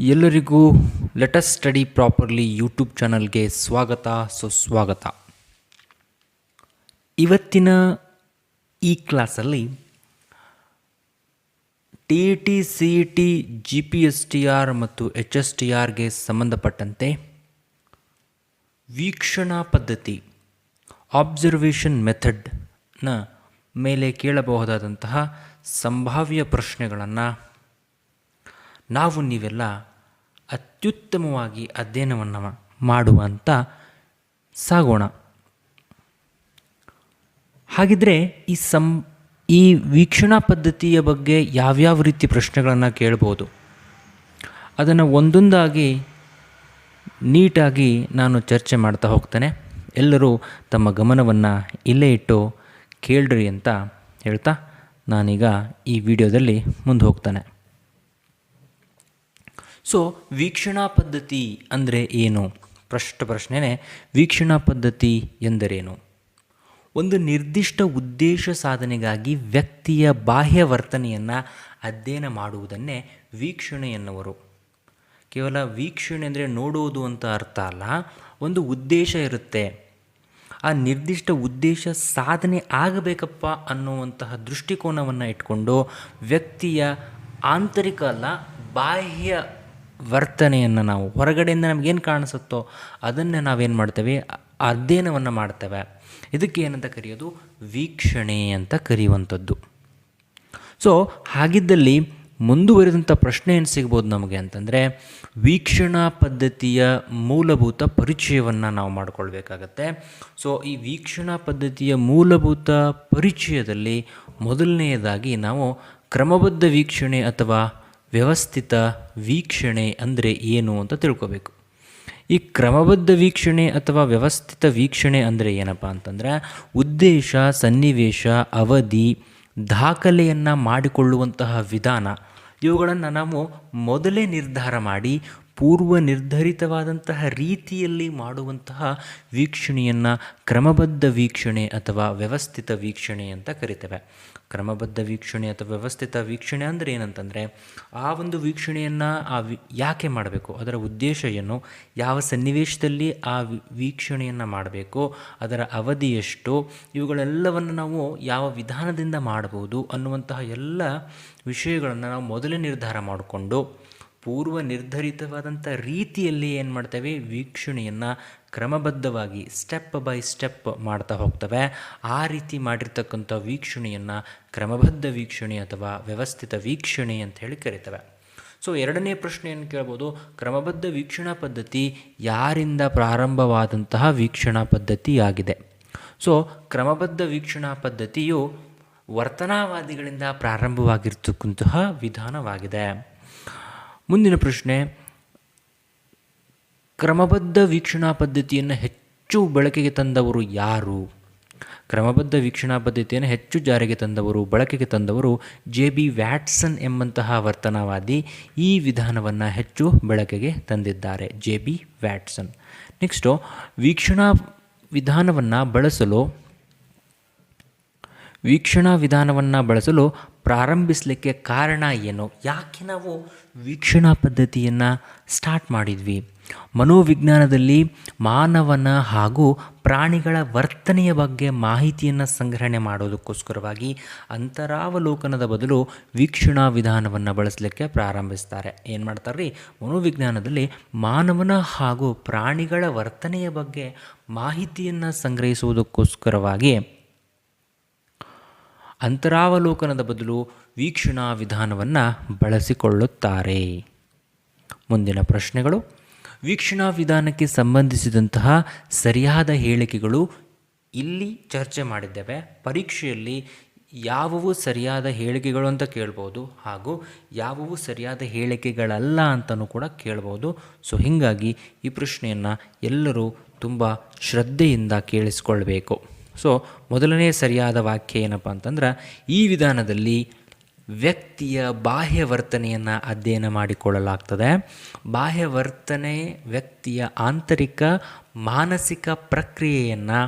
ಎಲ್ಲರಿಗೂ let us study properly YouTube ಚಾನಲ್ಗೆ ಸ್ವಾಗತ ಸುಸ್ವಾಗತ. ಇವತ್ತಿನ ಈ ಕ್ಲಾಸಲ್ಲಿ TET, CET, GPSTR ಮತ್ತು HSTRಗೆ ಸಂಬಂಧಪಟ್ಟಂತೆ ವೀಕ್ಷಣಾ ಪದ್ಧತಿ ಆಬ್ಸರ್ವೇಷನ್ ಮೆಥಡ್ನ ಮೇಲೆ ಕೇಳಬಹುದಾದಂತಹ ಸಂಭಾವ್ಯ ಪ್ರಶ್ನೆಗಳನ್ನು ನಾವು ನೀವೆಲ್ಲ ಅತ್ಯುತ್ತಮವಾಗಿ ಅಧ್ಯಯನವನ್ನು ಮಾಡುವಂತ ಸಾಗೋಣ. ಹಾಗಿದ್ರೆ ಈ ವೀಕ್ಷಣಾ ಪದ್ಧತಿಯ ಬಗ್ಗೆ ಯಾವ್ಯಾವ ರೀತಿ ಪ್ರಶ್ನೆಗಳನ್ನು ಕೇಳ್ಬೋದು ಅದನ್ನು ಒಂದೊಂದಾಗಿ ನೀಟಾಗಿ ನಾನು ಚರ್ಚೆ ಮಾಡ್ತಾ ಹೋಗ್ತೇನೆ. ಎಲ್ಲರೂ ತಮ್ಮ ಗಮನವನ್ನು ಇಲ್ಲೇ ಇಟ್ಟು ಕೇಳ್ರಿ ಅಂತ ಹೇಳ್ತಾ ನಾನೀಗ ಈ ವಿಡಿಯೋದಲ್ಲಿ ಮುಂದೆ ಹೋಗ್ತಾನೆ. ವೀಕ್ಷಣಾ ಪದ್ಧತಿ ಅಂದರೆ ಏನು? ಪ್ರಶ್ನೆನೇ ವೀಕ್ಷಣಾ ಪದ್ಧತಿ ಎಂದರೇನು? ಒಂದು ನಿರ್ದಿಷ್ಟ ಉದ್ದೇಶ ಸಾಧನೆಗಾಗಿ ವ್ಯಕ್ತಿಯ ಬಾಹ್ಯ ವರ್ತನೆಯನ್ನು ಅಧ್ಯಯನ ಮಾಡುವುದನ್ನೇ ವೀಕ್ಷಣೆ ಎನ್ನುವರು. ಕೇವಲ ವೀಕ್ಷಣೆ ಅಂದರೆ ನೋಡುವುದು ಅಂತ ಅರ್ಥ ಅಲ್ಲ. ಒಂದು ಉದ್ದೇಶ ಇರುತ್ತೆ, ಆ ನಿರ್ದಿಷ್ಟ ಉದ್ದೇಶ ಸಾಧನೆ ಆಗಬೇಕಪ್ಪ ಅನ್ನುವಂತಹ ದೃಷ್ಟಿಕೋನವನ್ನು ಇಟ್ಕೊಂಡು ವ್ಯಕ್ತಿಯ ಆಂತರಿಕ ಅಲ್ಲ ಬಾಹ್ಯ ವರ್ತನೆಯನ್ನು ನಾವು ಹೊರಗಡೆಯಿಂದ ನಮಗೇನು ಕಾಣಿಸುತ್ತೋ ಅದನ್ನು ನಾವೇನು ಮಾಡ್ತೇವೆ, ಅಧ್ಯಯನವನ್ನು ಮಾಡ್ತೇವೆ. ಇದಕ್ಕೆ ಏನಂತ ಕರೆಯೋದು? ವೀಕ್ಷಣೆ ಅಂತ ಕರೆಯುವಂಥದ್ದು. ಹಾಗಿದ್ದಲ್ಲಿ ಮುಂದುವರಿದಂಥ ಪ್ರಶ್ನೆ ಏನು ಸಿಗ್ಬೋದು ನಮಗೆ ಅಂತಂದರೆ, ವೀಕ್ಷಣಾ ಪದ್ಧತಿಯ ಮೂಲಭೂತ ಪರಿಚಯವನ್ನು ನಾವು ಮಾಡಿಕೊಳ್ಬೇಕಾಗತ್ತೆ. ಈ ವೀಕ್ಷಣಾ ಪದ್ಧತಿಯ ಮೂಲಭೂತ ಪರಿಚಯದಲ್ಲಿ ಮೊದಲನೆಯದಾಗಿ ನಾವು ಕ್ರಮಬದ್ಧ ವೀಕ್ಷಣೆ ಅಥವಾ ವ್ಯವಸ್ಥಿತ ವೀಕ್ಷಣೆ ಅಂದರೆ ಏನು ಅಂತ ತಿಳ್ಕೋಬೇಕು. ಈ ಕ್ರಮಬದ್ಧ ವೀಕ್ಷಣೆ ಅಥವಾ ವ್ಯವಸ್ಥಿತ ವೀಕ್ಷಣೆ ಅಂದರೆ ಏನಪ್ಪ ಅಂತಂದರೆ, ಉದ್ದೇಶ, ಸನ್ನಿವೇಶ, ಅವಧಿ, ದಾಖಲೆಯನ್ನು ಮಾಡಿಕೊಳ್ಳುವಂತಹ ವಿಧಾನ ಇವುಗಳನ್ನು ನಾವು ಮೊದಲೇ ನಿರ್ಧಾರ ಮಾಡಿ ಪೂರ್ವ ನಿರ್ಧರಿತವಾದಂತಹ ರೀತಿಯಲ್ಲಿ ಮಾಡುವಂತಹ ವೀಕ್ಷಣೆಯನ್ನು ಕ್ರಮಬದ್ಧ ವೀಕ್ಷಣೆ ಅಥವಾ ವ್ಯವಸ್ಥಿತ ವೀಕ್ಷಣೆ ಅಂತ ಕರಿತೇವೆ. ಕ್ರಮಬದ್ಧ ವೀಕ್ಷಣೆ ಅಥವಾ ವ್ಯವಸ್ಥಿತ ವೀಕ್ಷಣೆ ಅಂದರೆ ಏನಂತಂದರೆ, ಆ ಒಂದು ವೀಕ್ಷಣೆಯನ್ನು ಯಾಕೆ ಮಾಡಬೇಕು, ಅದರ ಉದ್ದೇಶ ಏನು, ಯಾವ ಸನ್ನಿವೇಶದಲ್ಲಿ ಆ ವೀಕ್ಷಣೆಯನ್ನು ಮಾಡಬೇಕು, ಅದರ ಅವಧಿ ಎಷ್ಟು, ಇವುಗಳೆಲ್ಲವನ್ನು ನಾವು ಯಾವ ವಿಧಾನದಿಂದ ಮಾಡಬಹುದು ಅನ್ನುವಂತಹ ಎಲ್ಲ ವಿಷಯಗಳನ್ನು ನಾವು ಮೊದಲೇ ನಿರ್ಧಾರ ಮಾಡಿಕೊಂಡು ಪೂರ್ವ ನಿರ್ಧರಿತವಾದಂಥ ರೀತಿಯಲ್ಲಿ ಏನು ಮಾಡ್ತೇವೆ, ವೀಕ್ಷಣೆಯನ್ನು ಕ್ರಮಬದ್ಧವಾಗಿ ಸ್ಟೆಪ್ ಬೈ ಸ್ಟೆಪ್ ಮಾಡ್ತಾ ಹೋಗ್ತವೆ. ಆ ರೀತಿ ಮಾಡಿರ್ತಕ್ಕಂಥ ವೀಕ್ಷಣೆಯನ್ನು ಕ್ರಮಬದ್ಧ ವೀಕ್ಷಣೆ ಅಥವಾ ವ್ಯವಸ್ಥಿತ ವೀಕ್ಷಣೆ ಅಂತ ಹೇಳಿ ಕರೀತವೆ. ಎರಡನೇ ಪ್ರಶ್ನೆಯನ್ನು ಕೇಳ್ಬೋದು, ಕ್ರಮಬದ್ಧ ವೀಕ್ಷಣಾ ಪದ್ಧತಿ ಯಾರಿಂದ ಪ್ರಾರಂಭವಾದಂತಹ ವೀಕ್ಷಣಾ ಪದ್ಧತಿಯಾಗಿದೆ? ಕ್ರಮಬದ್ಧ ವೀಕ್ಷಣಾ ಪದ್ಧತಿಯು ವರ್ತನಾವಾದಿಗಳಿಂದ ಪ್ರಾರಂಭವಾಗಿರ್ತಕ್ಕಂತಹ ವಿಧಾನವಾಗಿದೆ. ಮುಂದಿನ ಪ್ರಶ್ನೆ, ಕ್ರಮಬದ್ಧ ವೀಕ್ಷಣಾ ಪದ್ಧತಿಯನ್ನು ಹೆಚ್ಚು ಬಳಕೆಗೆ ತಂದವರು ಯಾರು? ಕ್ರಮಬದ್ಧ ವೀಕ್ಷಣಾ ಪದ್ಧತಿಯನ್ನು ಹೆಚ್ಚು ಜಾರಿಗೆ ತಂದವರು, ಬಳಕೆಗೆ ತಂದವರು JB ವ್ಯಾಟ್ಸನ್ ಎಂಬಂತಹ ವರ್ತನವಾದಿ ಈ ವಿಧಾನವನ್ನು ಹೆಚ್ಚು ಬಳಕೆಗೆ ತಂದಿದ್ದಾರೆ. JB Watson. ನೆಕ್ಸ್ಟು, ವೀಕ್ಷಣಾ ವಿಧಾನವನ್ನು ಬಳಸಲು ಪ್ರಾರಂಭಿಸಲಿಕ್ಕೆ ಕಾರಣ ಏನು? ಯಾಕೆ ನಾವು ವೀಕ್ಷಣಾ ಪದ್ಧತಿಯನ್ನು ಸ್ಟಾರ್ಟ್ ಮಾಡಿದ್ವಿ? ಮನೋವಿಜ್ಞಾನದಲ್ಲಿ ಮಾನವನ ಹಾಗೂ ಪ್ರಾಣಿಗಳ ವರ್ತನೆಯ ಬಗ್ಗೆ ಮಾಹಿತಿಯನ್ನು ಸಂಗ್ರಹಣೆ ಮಾಡೋದಕ್ಕೋಸ್ಕರವಾಗಿ ಅಂತರಾವಲೋಕನದ ಬದಲು ವೀಕ್ಷಣಾ ವಿಧಾನವನ್ನು ಬಳಸಲಿಕ್ಕೆ ಪ್ರಾರಂಭಿಸ್ತಾರೆ. ಏನು ಮಾಡ್ತಾರೆ ರೀ? ಮನೋವಿಜ್ಞಾನದಲ್ಲಿ ಮಾನವನ ಹಾಗೂ ಪ್ರಾಣಿಗಳ ವರ್ತನೆಯ ಬಗ್ಗೆ ಮಾಹಿತಿಯನ್ನು ಸಂಗ್ರಹಿಸುವುದಕ್ಕೋಸ್ಕರವಾಗಿ ಅಂತರಾವಲೋಕನದ ಬದಲು ವೀಕ್ಷಣಾ ವಿಧಾನವನ್ನು ಬಳಸಿಕೊಳ್ಳುತ್ತಾರೆ. ಮುಂದಿನ ಪ್ರಶ್ನೆಗಳು, ವೀಕ್ಷಣಾ ವಿಧಾನಕ್ಕೆ ಸಂಬಂಧಿಸಿದಂತಹ ಸರಿಯಾದ ಹೇಳಿಕೆಗಳು ಇಲ್ಲಿ ಚರ್ಚೆ ಮಾಡಿದ್ದೇವೆ. ಪರೀಕ್ಷೆಯಲ್ಲಿ ಯಾವುವು ಸರಿಯಾದ ಹೇಳಿಕೆಗಳು ಅಂತ ಕೇಳ್ಬೋದು, ಹಾಗೂ ಯಾವುವು ಸರಿಯಾದ ಹೇಳಿಕೆಗಳಲ್ಲ ಅಂತಲೂ ಕೂಡ ಕೇಳ್ಬೋದು. ಹೀಗಾಗಿ ಈ ಪ್ರಶ್ನೆಯನ್ನು ಎಲ್ಲರೂ ತುಂಬ ಶ್ರದ್ಧೆಯಿಂದ ಕೇಳಿಸ್ಕೊಳ್ಬೇಕು. ಮೊದಲನೇ ಸರಿಯಾದ ವಾಕ್ಯ ಏನಪ್ಪ ಅಂತಂದ್ರೆ, ಈ ವಿಧಾನದಲ್ಲಿ ವ್ಯಕ್ತಿಯ ಬಾಹ್ಯ ವರ್ತನೆಯನ್ನು ಅಧ್ಯಯನ ಮಾಡಿಕೊಳ್ಳಲಾಗ್ತದೆ. ಬಾಹ್ಯ ವರ್ತನೆ ವ್ಯಕ್ತಿಯ ಆಂತರಿಕ ಮಾನಸಿಕ ಪ್ರಕ್ರಿಯೆಯನ್ನು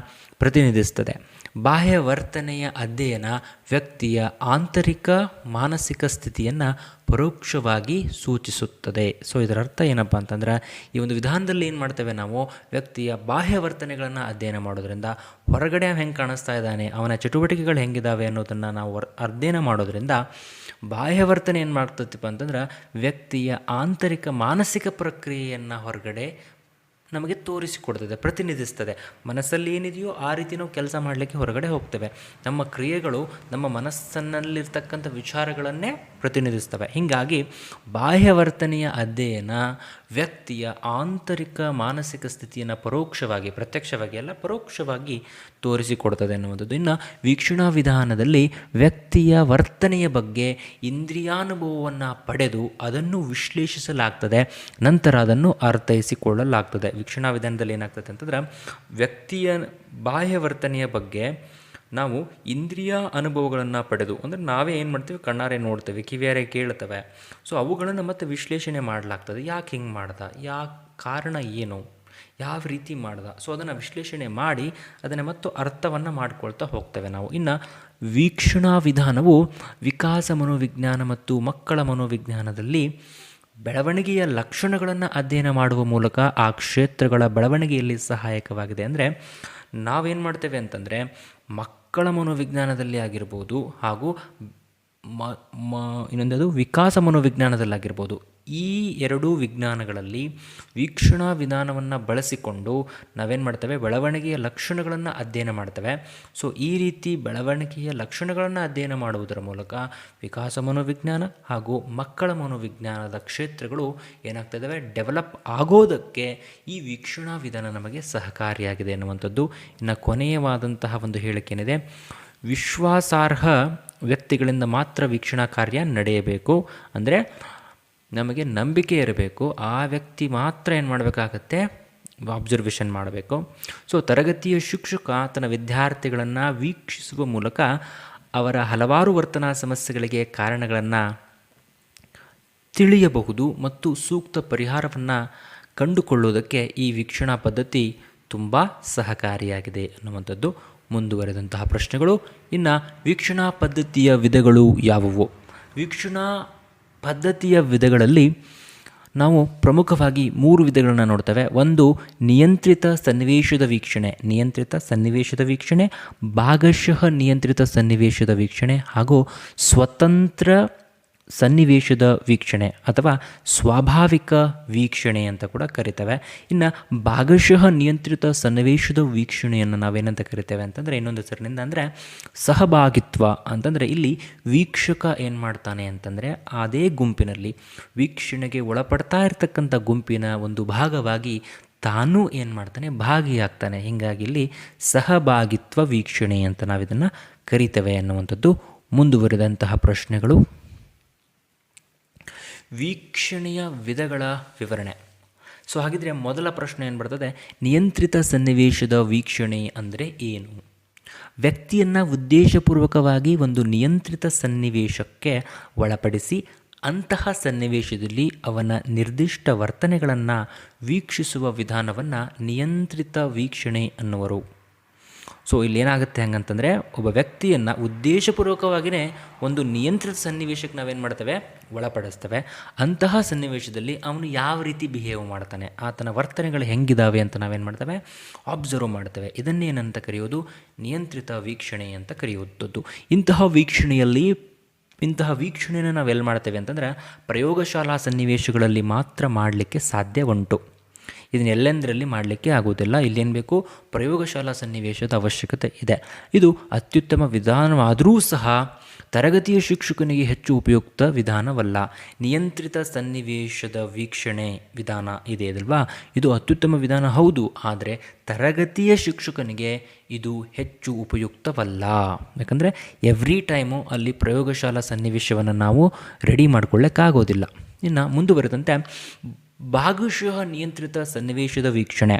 ಪ್ರತಿನಿಧಿಸ್ತದೆ. ಬಾಹ್ಯ ವರ್ತನೆಯ ಅಧ್ಯಯನ ವ್ಯಕ್ತಿಯ ಆಂತರಿಕ ಮಾನಸಿಕ ಸ್ಥಿತಿಯನ್ನು ಪರೋಕ್ಷವಾಗಿ ಸೂಚಿಸುತ್ತದೆ. ಸೊ ಇದರ ಅರ್ಥ ಏನಪ್ಪ ಅಂತಂದ್ರೆ, ಈ ಒಂದು ವಿಧಾನದಲ್ಲಿ ಏನು ಮಾಡ್ತೇವೆ ನಾವು, ವ್ಯಕ್ತಿಯ ಬಾಹ್ಯ ವರ್ತನೆಗಳನ್ನು ಅಧ್ಯಯನ ಮಾಡೋದ್ರಿಂದ ಹೊರಗಡೆ ಹೆಂಗೆ ಕಾಣಿಸ್ತಾ ಇದ್ದಾನೆ, ಅವನ ಚಟುವಟಿಕೆಗಳು ಹೆಂಗಿದ್ದಾವೆ ಅನ್ನೋದನ್ನು ನಾವು ಅಧ್ಯಯನ ಮಾಡೋದ್ರಿಂದ ಬಾಹ್ಯ ವರ್ತನೆ ಏನು ಮಾಡ್ತೈತಿಪ್ಪ ಅಂತಂದ್ರೆ ವ್ಯಕ್ತಿಯ ಆಂತರಿಕ ಮಾನಸಿಕ ಪ್ರಕ್ರಿಯೆಯನ್ನು ಹೊರಗಡೆ ನಮಗೆ ತೋರಿಸಿಕೊಡ್ತದೆ, ಪ್ರತಿನಿಧಿಸ್ತದೆ. ಮನಸ್ಸಲ್ಲಿ ಏನಿದೆಯೋ ಆ ರೀತಿ ನಾವು ಕೆಲಸ ಮಾಡಲಿಕ್ಕೆ ಹೊರಗಡೆ ಹೋಗ್ತೇವೆ. ನಮ್ಮ ಕ್ರಿಯೆಗಳು ನಮ್ಮ ಮನಸ್ಸಿನಲ್ಲಿರ್ತಕ್ಕಂಥ ವಿಚಾರಗಳನ್ನೇ ಪ್ರತಿನಿಧಿಸ್ತವೆ. ಹೀಗಾಗಿ ಬಾಹ್ಯ ವರ್ತನೆಯ ಅಧ್ಯಯನ ವ್ಯಕ್ತಿಯ ಆಂತರಿಕ ಮಾನಸಿಕ ಸ್ಥಿತಿಯನ್ನು ಪರೋಕ್ಷವಾಗಿ, ಪ್ರತ್ಯಕ್ಷವಾಗಿ ಅಲ್ಲ ಪರೋಕ್ಷವಾಗಿ ತೋರಿಸಿಕೊಡ್ತದೆ ಅನ್ನುವಂಥದ್ದು. ಇನ್ನು ವೀಕ್ಷಣಾ ವಿಧಾನದಲ್ಲಿ ವ್ಯಕ್ತಿಯ ವರ್ತನೆಯ ಬಗ್ಗೆ ಇಂದ್ರಿಯಾನುಭವವನ್ನು ಪಡೆದು ಅದನ್ನು ವಿಶ್ಲೇಷಿಸಲಾಗ್ತದೆ, ನಂತರ ಅದನ್ನು ಅರ್ಥೈಸಿಕೊಳ್ಳಲಾಗ್ತದೆ. ವೀಕ್ಷಣಾ ವಿಧಾನದಲ್ಲಿ ಏನಾಗ್ತದೆ ಅಂತಂದ್ರೆ, ವ್ಯಕ್ತಿಯ ಬಾಹ್ಯ ವರ್ತನೆಯ ಬಗ್ಗೆ ನಾವು ಇಂದ್ರಿಯ ಅನುಭವಗಳನ್ನು ಪಡೆದು, ಅಂದರೆ ನಾವೇ ಏನು ಮಾಡ್ತೀವಿ, ಕಣ್ಣಾರೆ ನೋಡ್ತೇವೆ, ಕಿವಿಯಾರೆ ಕೇಳ್ತೇವೆ. ಸೊ ಅವುಗಳನ್ನು ಮತ್ತೆ ವಿಶ್ಲೇಷಣೆ ಮಾಡಲಾಗ್ತದೆ. ಯಾಕೆ ಹಿಂಗೆ ಮಾಡ್ದ, ಯಾಕೆ ಕಾರಣ ಏನು, ಯಾವ ರೀತಿ ಮಾಡ್ದ. ಸೊ ಅದನ್ನು ವಿಶ್ಲೇಷಣೆ ಮಾಡಿ ಅದನ್ನು ಮತ್ತು ಅರ್ಥವನ್ನು ಮಾಡ್ಕೊಳ್ತಾ ಹೋಗ್ತೇವೆ ನಾವು. ಇನ್ನು ವೀಕ್ಷಣಾ ವಿಧಾನವು ವಿಕಾಸ ಮನೋವಿಜ್ಞಾನ ಮತ್ತು ಮಕ್ಕಳ ಮನೋವಿಜ್ಞಾನದಲ್ಲಿ ಬೆಳವಣಿಗೆಯ ಲಕ್ಷಣಗಳನ್ನು ಅಧ್ಯಯನ ಮಾಡುವ ಮೂಲಕ ಆ ಕ್ಷೇತ್ರಗಳ ಬೆಳವಣಿಗೆಯಲ್ಲಿ ಸಹಾಯಕವಾಗಿದೆ. ಅಂದರೆ ನಾವೇನು ಮಾಡ್ತೇವೆ ಅಂತಂದರೆ, ಮಕ್ಕಳ ಮನೋವಿಜ್ಞಾನದಲ್ಲಿ ಆಗಿರ್ಬೋದು ಹಾಗೂ ಇನ್ನೊಂದು ವಿಕಾಸ ಮನೋವಿಜ್ಞಾನದಲ್ಲಾಗಿರ್ಬೋದು, ಈ ಎರಡೂ ವಿಜ್ಞಾನಗಳಲ್ಲಿ ವೀಕ್ಷಣಾ ವಿಧಾನವನ್ನು ಬಳಸಿಕೊಂಡು ನಾವೇನು ಮಾಡ್ತೇವೆ, ಬೆಳವಣಿಗೆಯ ಲಕ್ಷಣಗಳನ್ನು ಅಧ್ಯಯನ ಮಾಡ್ತೇವೆ. ಸೊ ಈ ರೀತಿ ಬೆಳವಣಿಗೆಯ ಲಕ್ಷಣಗಳನ್ನು ಅಧ್ಯಯನ ಮಾಡುವುದರ ಮೂಲಕ ವಿಕಾಸ ಮನೋವಿಜ್ಞಾನ ಹಾಗೂ ಮಕ್ಕಳ ಮನೋವಿಜ್ಞಾನದ ಕ್ಷೇತ್ರಗಳು ಏನಾಗ್ತಿದ್ದಾವೆ, ಡೆವಲಪ್ ಆಗೋದಕ್ಕೆ ಈ ವೀಕ್ಷಣಾ ವಿಧಾನ ನಮಗೆ ಸಹಕಾರಿಯಾಗಿದೆ ಅನ್ನುವಂಥದ್ದು. ಇನ್ನು ಕೊನೆಯವಾದಂತಹ ಒಂದು ಹೇಳಿಕೆ ಏನಿದೆ, ವಿಶ್ವಾಸಾರ್ಹ ವ್ಯಕ್ತಿಗಳಿಂದ ಮಾತ್ರ ವೀಕ್ಷಣಾ ಕಾರ್ಯ ನಡೆಯಬೇಕು. ಅಂದರೆ ನಮಗೆ ನಂಬಿಕೆ ಇರಬೇಕು, ಆ ವ್ಯಕ್ತಿ ಮಾತ್ರ ಏನು ಮಾಡಬೇಕಾಗತ್ತೆ, ಅಬ್ಸರ್ವೇಷನ್ ಮಾಡಬೇಕು. ಸೊ ತರಗತಿಯ ಶಿಕ್ಷಕ ತನ್ನ ವಿದ್ಯಾರ್ಥಿಗಳನ್ನು ವೀಕ್ಷಿಸುವ ಮೂಲಕ ಅವರ ಹಲವಾರು ವರ್ತನಾ ಸಮಸ್ಯೆಗಳಿಗೆ ಕಾರಣಗಳನ್ನು ತಿಳಿಯಬಹುದು ಮತ್ತು ಸೂಕ್ತ ಪರಿಹಾರವನ್ನು ಕಂಡುಕೊಳ್ಳುವುದಕ್ಕೆ ಈ ವೀಕ್ಷಣಾ ಪದ್ಧತಿ ತುಂಬ ಸಹಕಾರಿಯಾಗಿದೆ ಅನ್ನುವಂಥದ್ದು ಮುಂದುವರೆದಂತಹ ಪ್ರಶ್ನೆಗಳು. ಇನ್ನು ವೀಕ್ಷಣಾ ಪದ್ಧತಿಯ ವಿಧಗಳು ಯಾವುವು? ವೀಕ್ಷಣಾ ಪದ್ಧತಿಯ ವಿಧಗಳಲ್ಲಿ ನಾವು ಪ್ರಮುಖವಾಗಿ 3 ವಿಧಗಳನ್ನು ನೋಡ್ತೇವೆ. ಒಂದು ನಿಯಂತ್ರಿತ ಸನ್ನಿವೇಶದ ವೀಕ್ಷಣೆ, ಭಾಗಶಃ ನಿಯಂತ್ರಿತ ಸನ್ನಿವೇಶದ ವೀಕ್ಷಣೆ ಹಾಗೂ ಸ್ವತಂತ್ರ ಸನ್ನಿವೇಶದ ವೀಕ್ಷಣೆ ಅಥವಾ ಸ್ವಾಭಾವಿಕ ವೀಕ್ಷಣೆ ಅಂತ ಕೂಡ ಕರಿತೇವೆ. ಇನ್ನು ಭಾಗಶಃ ನಿಯಂತ್ರಿತ ಸನ್ನಿವೇಶದ ವೀಕ್ಷಣೆಯನ್ನು ನಾವೇನಂತ ಕರಿತೇವೆ ಅಂತಂದರೆ, ಇನ್ನೊಂದು ಹೆಸರಿನಿಂದ ಅಂದರೆ ಸಹಭಾಗಿತ್ವ ಅಂತಂದರೆ, ಇಲ್ಲಿ ವೀಕ್ಷಕ ಏನು ಮಾಡ್ತಾನೆ ಅಂತಂದರೆ ಅದೇ ಗುಂಪಿನಲ್ಲಿ ವೀಕ್ಷಣೆಗೆ ಒಳಪಡ್ತಾ ಇರತಕ್ಕಂಥ ಗುಂಪಿನ ಒಂದು ಭಾಗವಾಗಿ ತಾನೂ ಏನು ಮಾಡ್ತಾನೆ, ಭಾಗಿಯಾಗ್ತಾನೆ. ಹೀಗಾಗಿ ಇಲ್ಲಿ ಸಹಭಾಗಿತ್ವ ವೀಕ್ಷಣೆ ಅಂತ ನಾವಿದನ್ನು ಕರಿತೇವೆ ಅನ್ನುವಂಥದ್ದು ಮುಂದುವರಿದಂತಹ ಪ್ರಶ್ನೆಗಳು. ವೀಕ್ಷಣೆಯ ವಿಧಗಳ ವಿವರಣೆ. ಸೊ ಹಾಗಿದ್ರೆ ಮೊದಲ ಪ್ರಶ್ನೆ ಏನು ಬರ್ತದೆ, ನಿಯಂತ್ರಿತ ಸನ್ನಿವೇಶದ ವೀಕ್ಷಣೆ ಅಂದರೆ ಏನು? ವ್ಯಕ್ತಿಯನ್ನು ಉದ್ದೇಶಪೂರ್ವಕವಾಗಿ ಒಂದು ನಿಯಂತ್ರಿತ ಸನ್ನಿವೇಶಕ್ಕೆ ಒಳಪಡಿಸಿ ಅಂತಹ ಸನ್ನಿವೇಶದಲ್ಲಿ ಅವನ ನಿರ್ದಿಷ್ಟ ವರ್ತನೆಗಳನ್ನು ವೀಕ್ಷಿಸುವ ವಿಧಾನವನ್ನು ನಿಯಂತ್ರಿತ ವೀಕ್ಷಣೆ ಅನ್ನುವರು. ಸೊ ಇಲ್ಲಿ ಏನಾಗುತ್ತೆ ಹಂಗಂತಂದರೆ, ಒಬ್ಬ ವ್ಯಕ್ತಿಯನ್ನು ಉದ್ದೇಶಪೂರ್ವಕವಾಗಿಯೇ ಒಂದು ನಿಯಂತ್ರಿತ ಸನ್ನಿವೇಶಕ್ಕೆ ನಾವೇನು ಮಾಡ್ತೇವೆ, ಒಳಪಡಿಸ್ತೇವೆ. ಅಂತಹ ಸನ್ನಿವೇಶದಲ್ಲಿ ಅವನು ಯಾವ ರೀತಿ ಬಿಹೇವ್ ಮಾಡ್ತಾನೆ, ಆತನ ವರ್ತನೆಗಳು ಹೆಂಗಿದ್ದಾವೆ ಅಂತ ನಾವೇನು ಮಾಡ್ತೇವೆ, ಅಬ್ಸರ್ವ್ ಮಾಡ್ತೇವೆ. ಇದನ್ನೇನಂತ ಕರೆಯೋದು, ನಿಯಂತ್ರಿತ ವೀಕ್ಷಣೆ ಅಂತ ಕರೆಯುವಂಥದ್ದು. ಇಂತಹ ವೀಕ್ಷಣೆಯನ್ನು ನಾವೆಲ್ಲಿ ಮಾಡ್ತೇವೆ ಅಂತಂದರೆ ಪ್ರಯೋಗಶಾಲಾ ಸನ್ನಿವೇಶಗಳಲ್ಲಿ ಮಾತ್ರ ಮಾಡಲಿಕ್ಕೆ ಸಾಧ್ಯ ಉಂಟು. ಇದನ್ನು ಎಲ್ಲೆಂದರಲ್ಲಿ ಮಾಡಲಿಕ್ಕೆ ಆಗುವುದಿಲ್ಲ. ಇಲ್ಲೇನು ಬೇಕು, ಪ್ರಯೋಗಶಾಲಾ ಸನ್ನಿವೇಶದ ಅವಶ್ಯಕತೆ ಇದೆ. ಇದು ಅತ್ಯುತ್ತಮ ವಿಧಾನವಾದರೂ ಸಹ ತರಗತಿಯ ಶಿಕ್ಷಕನಿಗೆ ಹೆಚ್ಚು ಉಪಯುಕ್ತ ವಿಧಾನವಲ್ಲ. ನಿಯಂತ್ರಿತ ಸನ್ನಿವೇಶದ ವೀಕ್ಷಣೆ ವಿಧಾನ ಇದೆ ಅಲ್ವಾ, ಇದು ಅತ್ಯುತ್ತಮ ವಿಧಾನ ಹೌದು, ಆದರೆ ತರಗತಿಯ ಶಿಕ್ಷಕನಿಗೆ ಇದು ಹೆಚ್ಚು ಉಪಯುಕ್ತವಲ್ಲ. ಯಾಕಂದರೆ ಎವ್ರಿ ಟೈಮು ಅಲ್ಲಿ ಪ್ರಯೋಗಶಾಲಾ ಸನ್ನಿವೇಶವನ್ನು ನಾವು ರೆಡಿ ಮಾಡಿಕೊಳ್ಳೋಕ್ಕಾಗೋದಿಲ್ಲ. ಇನ್ನು ಮುಂದುವರೆದಂತೆ ಭಾಗಶಃ ನಿಯಂತ್ರಿತ ಸನ್ನಿವೇಶದ ವೀಕ್ಷಣೆ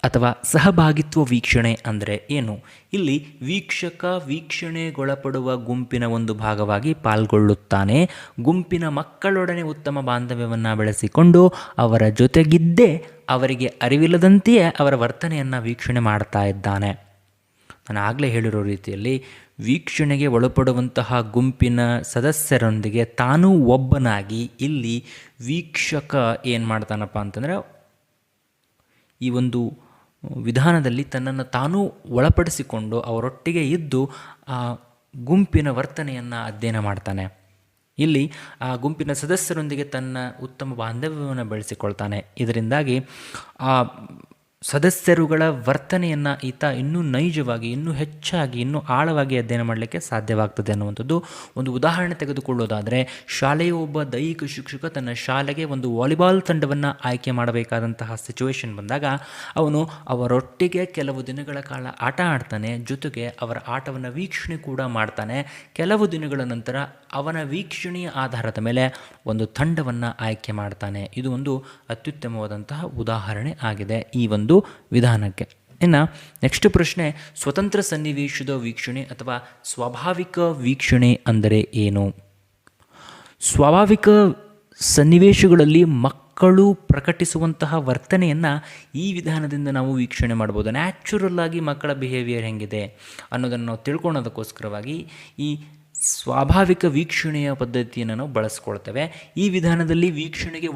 ಅಥವಾ ಸಹಭಾಗಿತ್ವ ವೀಕ್ಷಣೆ ಅಂದರೆ ಏನು? ಇಲ್ಲಿ ವೀಕ್ಷಕ ವೀಕ್ಷಣೆಗೊಳಪಡುವ ಗುಂಪಿನ ಒಂದು ಭಾಗವಾಗಿ ಪಾಲ್ಗೊಳ್ಳುತ್ತಾನೆ. ಗುಂಪಿನ ಮಕ್ಕಳೊಡನೆ ಉತ್ತಮ ಬಾಂಧವ್ಯವನ್ನು ಬೆಳೆಸಿಕೊಂಡು ಅವರ ಜೊತೆಗಿದ್ದೇ ಅವರಿಗೆ ಅರಿವಿಲ್ಲದಂತೆಯೇ ಅವರ ವರ್ತನೆಯನ್ನು ವೀಕ್ಷಣೆ ಮಾಡ್ತಾ ಇದ್ದಾನೆ. ನಾನು ಆಗಲೇ ಹೇಳಿರೋ ರೀತಿಯಲ್ಲಿ ವೀಕ್ಷಣೆಗೆ ಒಳಪಡುವಂತಹ ಗುಂಪಿನ ಸದಸ್ಯರೊಂದಿಗೆ ತಾನೂ ಒಬ್ಬನಾಗಿ ಇಲ್ಲಿ ವೀಕ್ಷಕ ಏನು ಮಾಡ್ತಾನಪ್ಪ ಅಂತಂದರೆ ಈ ಒಂದು ವಿಧಾನದಲ್ಲಿ ತನ್ನನ್ನು ತಾನೂ ಒಳಪಡಿಸಿಕೊಂಡು ಅವರೊಟ್ಟಿಗೆ ಇದ್ದು ಆ ಗುಂಪಿನ ವರ್ತನೆಯನ್ನು ಅಧ್ಯಯನ ಮಾಡ್ತಾನೆ. ಇಲ್ಲಿ ಆ ಗುಂಪಿನ ಸದಸ್ಯರೊಂದಿಗೆ ತನ್ನ ಉತ್ತಮ ಬಾಂಧವ್ಯವನ್ನು ಬೆಳೆಸಿಕೊಳ್ತಾನೆ. ಇದರಿಂದಾಗಿ ಆ ಸದಸ್ಯರುಗಳ ವರ್ತನೆಯನ್ನು ಈತ ಇನ್ನೂ ನೈಜವಾಗಿ, ಇನ್ನೂ ಹೆಚ್ಚಾಗಿ, ಇನ್ನೂ ಆಳವಾಗಿ ಅಧ್ಯಯನ ಮಾಡಲಿಕ್ಕೆ ಸಾಧ್ಯವಾಗ್ತದೆ ಅನ್ನುವಂಥದ್ದು. ಒಂದು ಉದಾಹರಣೆ ತೆಗೆದುಕೊಳ್ಳೋದಾದರೆ, ಶಾಲೆಯ ಒಬ್ಬ ದೈಹಿಕ ಶಿಕ್ಷಕ ತನ್ನ ಶಾಲೆಗೆ ಒಂದು ವಾಲಿಬಾಲ್ ತಂಡವನ್ನು ಆಯ್ಕೆ ಮಾಡಬೇಕಾದಂತಹ ಸಿಚುವೇಶನ್ ಬಂದಾಗ ಅವನು ಅವರೊಟ್ಟಿಗೆ ಕೆಲವು ದಿನಗಳ ಕಾಲ ಆಟ ಆಡ್ತಾನೆ, ಜೊತೆಗೆ ಅವರ ಆಟವನ್ನು ವೀಕ್ಷಣೆ ಕೂಡ ಮಾಡ್ತಾನೆ. ಕೆಲವು ದಿನಗಳ ನಂತರ ಅವನ ವೀಕ್ಷಣೆಯ ಆಧಾರದ ಮೇಲೆ ಒಂದು ತಂಡವನ್ನು ಆಯ್ಕೆ ಮಾಡ್ತಾನೆ. ಇದು ಒಂದು ಅತ್ಯುತ್ತಮವಾದಂತಹ ಉದಾಹರಣೆ ಆಗಿದೆ ಈ ಒಂದು ವಿಧಾನಕ್ಕೆ. ಇನ್ನು ನೆಕ್ಸ್ಟ್ ಪ್ರಶ್ನೆ, ಸ್ವತಂತ್ರ ಸನ್ನಿವೇಶದ ವೀಕ್ಷಣೆ ಅಥವಾ ಸ್ವಾಭಾವಿಕ ವೀಕ್ಷಣೆ ಅಂದರೆ ಏನು? ಸ್ವಾಭಾವಿಕ ಸನ್ನಿವೇಶಗಳಲ್ಲಿ ಮಕ್ಕಳು ಪ್ರಕಟಿಸುವಂತಹ ವರ್ತನೆಯನ್ನು ಈ ವಿಧಾನದಿಂದ ನಾವು ವೀಕ್ಷಣೆ ಮಾಡ್ಬೋದು. ನ್ಯಾಚುರಲ್ ಆಗಿ ಮಕ್ಕಳ ಬಿಹೇವಿಯರ್ ಹೆಂಗಿದೆ ಅನ್ನೋದನ್ನು ನಾವು ತಿಳ್ಕೊಳ್ಳೋದಕ್ಕೋಸ್ಕರವಾಗಿ ಈ ಸ್ವಾಭಾವಿಕ ವೀಕ್ಷಣೆಯ ಪದ್ಧತಿಯನ್ನು ನಾವು ಬಳಸ್ಕೊಳ್ತೇವೆ. ಈ ವಿಧಾನದಲ್ಲಿ ವೀಕ್ಷಣೆಗೆ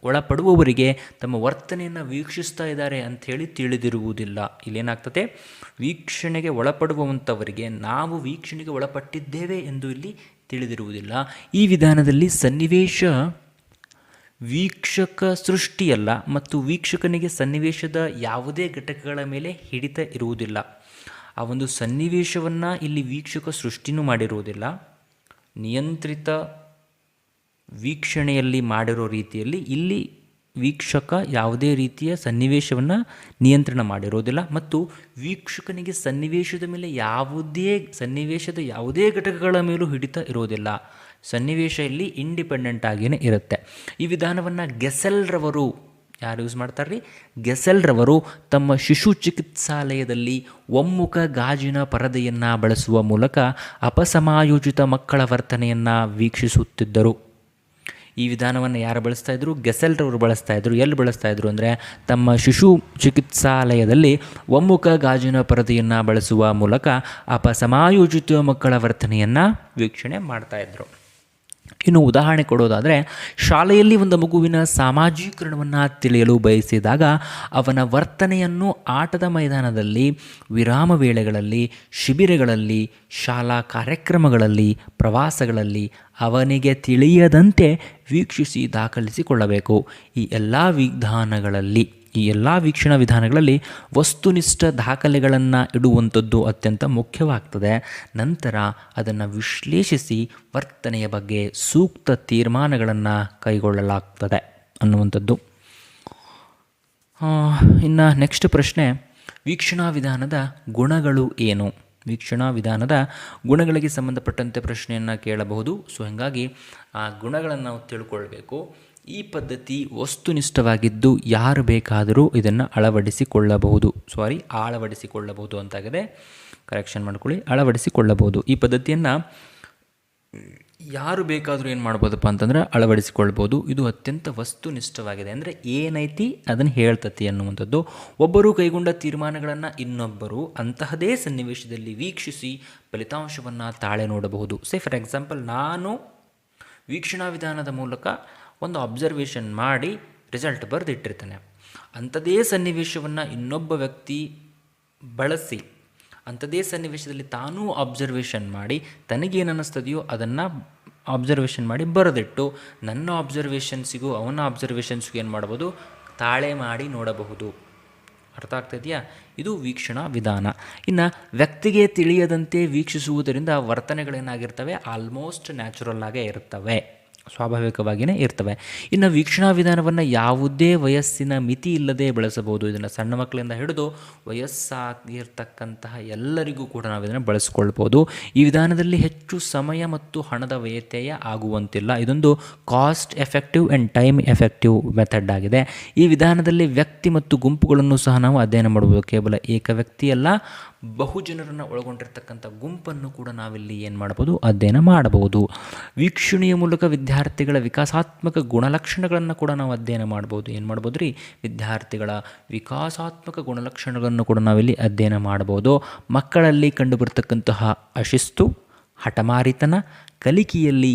ಒಳಪಡುವವರಿಗೆ ತಮ್ಮ ವರ್ತನೆಯನ್ನು ವೀಕ್ಷಿಸ್ತಾ ಇದ್ದಾರೆ ಅಂಥೇಳಿ ತಿಳಿದಿರುವುದಿಲ್ಲ. ಇಲ್ಲೇನಾಗ್ತದೆ, ವೀಕ್ಷಣೆಗೆ ಒಳಪಡುವಂಥವರಿಗೆ ನಾವು ವೀಕ್ಷಣೆಗೆ ಒಳಪಟ್ಟಿದ್ದೇವೆ ಎಂದು ಇಲ್ಲಿ ತಿಳಿದಿರುವುದಿಲ್ಲ. ಈ ವಿಧಾನದಲ್ಲಿ ಸನ್ನಿವೇಶ ವೀಕ್ಷಕ ಸೃಷ್ಟಿಯಲ್ಲ ಮತ್ತು ವೀಕ್ಷಕನಿಗೆ ಸನ್ನಿವೇಶದ ಯಾವುದೇ ಘಟಕಗಳ ಮೇಲೆ ಹಿಡಿತ ಇರುವುದಿಲ್ಲ. ಆ ಒಂದು ಸನ್ನಿವೇಶವನ್ನು ಇಲ್ಲಿ ವೀಕ್ಷಕ ಸೃಷ್ಟಿನೂ ಮಾಡಿರುವುದಿಲ್ಲ. ನಿಯಂತ್ರಿತ ವೀಕ್ಷಣೆಯಲ್ಲಿ ಮಾಡಿರೋ ರೀತಿಯಲ್ಲಿ ಇಲ್ಲಿ ವೀಕ್ಷಕ ಯಾವುದೇ ರೀತಿಯ ಸನ್ನಿವೇಶವನ್ನು ನಿಯಂತ್ರಣ ಮಾಡಿರೋದಿಲ್ಲ ಮತ್ತು ವೀಕ್ಷಕನಿಗೆ ಸನ್ನಿವೇಶದ ಯಾವುದೇ ಘಟಕಗಳ ಮೇಲೂ ಹಿಡಿತ ಇರೋದಿಲ್ಲ. ಸನ್ನಿವೇಶ ಇಲ್ಲಿ ಇಂಡಿಪೆಂಡೆಂಟ್ ಆಗಿಯೇ ಇರುತ್ತೆ. ಈ ವಿಧಾನವನ್ನು ಗೆಸೆಲ್ರವರು ಯಾರು ಯೂಸ್ ಮಾಡ್ತಾರೆ? ಗೆಸೆಲ್ರವರು ತಮ್ಮ ಶಿಶು ಚಿಕಿತ್ಸಾಲಯದಲ್ಲಿ ಒಮ್ಮುಖ ಗಾಜಿನ ಪರದೆಯನ್ನು ಬಳಸುವ ಮೂಲಕ ಅಪಸಮಾಯೋಜಿತ ಮಕ್ಕಳ ವರ್ತನೆಯನ್ನು ವೀಕ್ಷಿಸುತ್ತಿದ್ದರು. ಈ ವಿಧಾನವನ್ನು ಯಾರು ಬಳಸ್ತಾ ಇದ್ರು? ಗೆಸೆಲ್ರವರು ಬಳಸ್ತಾ ಇದ್ರು. ಎಲ್ಲಿ ಬಳಸ್ತಾ ಇದ್ರು ಅಂದರೆ ತಮ್ಮ ಶಿಶು ಚಿಕಿತ್ಸಾಲಯದಲ್ಲಿ ಒಮ್ಮುಖ ಗಾಜಿನ ಪರದೆಯನ್ನು ಬಳಸುವ ಮೂಲಕ ಅಪಸಮಾಯೋಜಿತ ಮಕ್ಕಳ ವರ್ತನೆಯನ್ನು ವೀಕ್ಷಣೆ ಮಾಡ್ತಾಯಿದ್ರು. ಇನ್ನು ಉದಾಹರಣೆ ಕೊಡೋದಾದರೆ, ಶಾಲೆಯಲ್ಲಿ ಒಂದು ಮಗುವಿನ ಸಾಮಾಜೀಕರಣವನ್ನು ತಿಳಿಯಲು ಬಯಸಿದಾಗ ಅವನ ವರ್ತನೆಯನ್ನು ಆಟದ ಮೈದಾನದಲ್ಲಿ, ವಿರಾಮ ವೇಳೆಗಳಲ್ಲಿ, ಶಿಬಿರಗಳಲ್ಲಿ, ಶಾಲಾ ಕಾರ್ಯಕ್ರಮಗಳಲ್ಲಿ, ಪ್ರವಾಸಗಳಲ್ಲಿ ಅವನಿಗೆ ತಿಳಿಯದಂತೆ ವೀಕ್ಷಿಸಿ ದಾಖಲಿಸಿಕೊಳ್ಳಬೇಕು. ಈ ಎಲ್ಲ ವೀಕ್ಷಣಾ ವಿಧಾನಗಳಲ್ಲಿ ವಸ್ತುನಿಷ್ಠ ದಾಖಲೆಗಳನ್ನು ಇಡುವಂಥದ್ದು ಅತ್ಯಂತ ಮುಖ್ಯವಾಗ್ತದೆ. ನಂತರ ಅದನ್ನು ವಿಶ್ಲೇಷಿಸಿ ವರ್ತನೆಯ ಬಗ್ಗೆ ಸೂಕ್ತ ತೀರ್ಮಾನಗಳನ್ನು ಕೈಗೊಳ್ಳಲಾಗ್ತದೆ ಅನ್ನುವಂಥದ್ದು. ಇನ್ನು ನೆಕ್ಸ್ಟ್ ಪ್ರಶ್ನೆ, ವೀಕ್ಷಣಾ ವಿಧಾನದ ಗುಣಗಳು ಏನು? ವೀಕ್ಷಣಾ ವಿಧಾನದ ಗುಣಗಳಿಗೆ ಸಂಬಂಧಪಟ್ಟಂತೆ ಪ್ರಶ್ನೆಯನ್ನು ಕೇಳಬಹುದು. ಸೊ ಹಾಗಾಗಿ ಆ ಗುಣಗಳನ್ನು ನಾವು ತಿಳ್ಕೊಳ್ಬೇಕು. ಈ ಪದ್ಧತಿ ವಸ್ತುನಿಷ್ಠವಾಗಿದ್ದು ಯಾರು ಬೇಕಾದರೂ ಇದನ್ನು ಅಳವಡಿಸಿಕೊಳ್ಳಬಹುದು ಅಂತಾಗಿದೆ. ಕರೆಕ್ಷನ್ ಮಾಡ್ಕೊಳ್ಳಿ, ಅಳವಡಿಸಿಕೊಳ್ಳಬಹುದು. ಈ ಪದ್ಧತಿಯನ್ನು ಯಾರು ಬೇಕಾದರೂ ಏನು ಮಾಡ್ಬೋದಪ್ಪ ಅಂತಂದ್ರೆ ಅಳವಡಿಸಿಕೊಳ್ಬೋದು. ಇದು ಅತ್ಯಂತ ವಸ್ತುನಿಷ್ಠವಾಗಿದೆ. ಅಂದರೆ ಏನೈತಿ ಅದನ್ನು ಹೇಳ್ತತಿ ಅನ್ನುವಂಥದ್ದು. ಒಬ್ಬರು ಕೈಗೊಂಡ ತೀರ್ಮಾನಗಳನ್ನು ಇನ್ನೊಬ್ಬರು ಅಂತಹದೇ ಸನ್ನಿವೇಶದಲ್ಲಿ ವೀಕ್ಷಿಸಿ ಫಲಿತಾಂಶವನ್ನು ತಾಳೆ ನೋಡಬಹುದು. ಫಾರ್ ಎಕ್ಸಾಂಪಲ್, ನಾನು ವೀಕ್ಷಣಾ ವಿಧಾನದ ಮೂಲಕ ಒಂದು ಅಬ್ಸರ್ವೇಷನ್ ಮಾಡಿ ರಿಸಲ್ಟ್ ಬರೆದಿಟ್ಟಿರ್ತಾನೆ. ಅಂಥದೇ ಸನ್ನಿವೇಶವನ್ನು ಇನ್ನೊಬ್ಬ ವ್ಯಕ್ತಿ ಬಳಸಿ ಅಂಥದೇ ಸನ್ನಿವೇಶದಲ್ಲಿ ತಾನೂ ಅಬ್ಸರ್ವೇಷನ್ ಮಾಡಿ ತನಗೇನು ಅನ್ನಿಸ್ತದೆಯೋ ಅದನ್ನು ಅಬ್ಸರ್ವೇಷನ್ ಮಾಡಿ ಬರೆದಿಟ್ಟು ನನ್ನ ಅಬ್ಸರ್ವೇಷನ್ಸಿಗೂ ಅವನ ಅಬ್ಸರ್ವೇಷನ್ಸ್ಗೂ ಏನು ಮಾಡ್ಬೋದು, ತಾಳೆ ಮಾಡಿ ನೋಡಬಹುದು. ಅರ್ಥ ಆಗ್ತಾಯಿದೆಯಾ? ಇದು ವೀಕ್ಷಣಾ ವಿಧಾನ. ಇನ್ನು ವ್ಯಕ್ತಿಗೆ ತಿಳಿಯದಂತೆ ವೀಕ್ಷಿಸುವುದರಿಂದ ವರ್ತನೆಗಳೇನಾಗಿರ್ತವೆ, ಆಲ್ಮೋಸ್ಟ್ ನ್ಯಾಚುರಲ್ ಆಗೇ ಇರ್ತವೆ, ಸ್ವಾಭಾವಿಕವಾಗಿಯೇ ಇರ್ತವೆ. ಇನ್ನು ವೀಕ್ಷಣಾ ವಿಧಾನವನ್ನು ಯಾವುದೇ ವಯಸ್ಸಿನ ಮಿತಿ ಇಲ್ಲದೆ ಬಳಸಬಹುದು. ಇದನ್ನು ಸಣ್ಣ ಮಕ್ಕಳಿಂದ ಹಿಡಿದು ವಯಸ್ಸಾಗಿರ್ತಕ್ಕಂತಹ ಎಲ್ಲರಿಗೂ ಕೂಡ ನಾವು ಇದನ್ನು ಬಳಸ್ಕೊಳ್ಬೋದು. ಈ ವಿಧಾನದಲ್ಲಿ ಹೆಚ್ಚು ಸಮಯ ಮತ್ತು ಹಣದ ವ್ಯತ್ಯಯ ಆಗುವಂತಿಲ್ಲ. ಇದೊಂದು cost effective and time effective method ಆಗಿದೆ. ಈ ವಿಧಾನದಲ್ಲಿ ವ್ಯಕ್ತಿ ಮತ್ತು ಗುಂಪುಗಳನ್ನು ಸಹ ನಾವು ಅಧ್ಯಯನ ಮಾಡಬಹುದು. ಕೇವಲ ಏಕ ವ್ಯಕ್ತಿಯಲ್ಲ, ಬಹುಜನರನ್ನು ಒಳಗೊಂಡಿರ್ತಕ್ಕಂಥ ಗುಂಪನ್ನು ಕೂಡ ನಾವಿಲ್ಲಿ ಏನು ಮಾಡ್ಬೋದು, ಅಧ್ಯಯನ ಮಾಡಬಹುದು. ವೀಕ್ಷಣೆಯ ಮೂಲಕ ವಿದ್ಯಾರ್ಥಿಗಳ ವಿಕಾಸಾತ್ಮಕ ಗುಣಲಕ್ಷಣಗಳನ್ನು ಕೂಡ ನಾವು ಅಧ್ಯಯನ ಮಾಡ್ಬೋದು. ಏನು ಮಾಡ್ಬೋದು ರೀ, ವಿದ್ಯಾರ್ಥಿಗಳ ವಿಕಾಸಾತ್ಮಕ ಗುಣಲಕ್ಷಣಗಳನ್ನು ಕೂಡ ನಾವಿಲ್ಲಿ ಅಧ್ಯಯನ ಮಾಡ್ಬೋದು. ಮಕ್ಕಳಲ್ಲಿ ಕಂಡುಬರ್ತಕ್ಕಂತಹ ಅಶಿಸ್ತು, ಹಠಮಾರಿತನ, ಕಲಿಕೆಯಲ್ಲಿ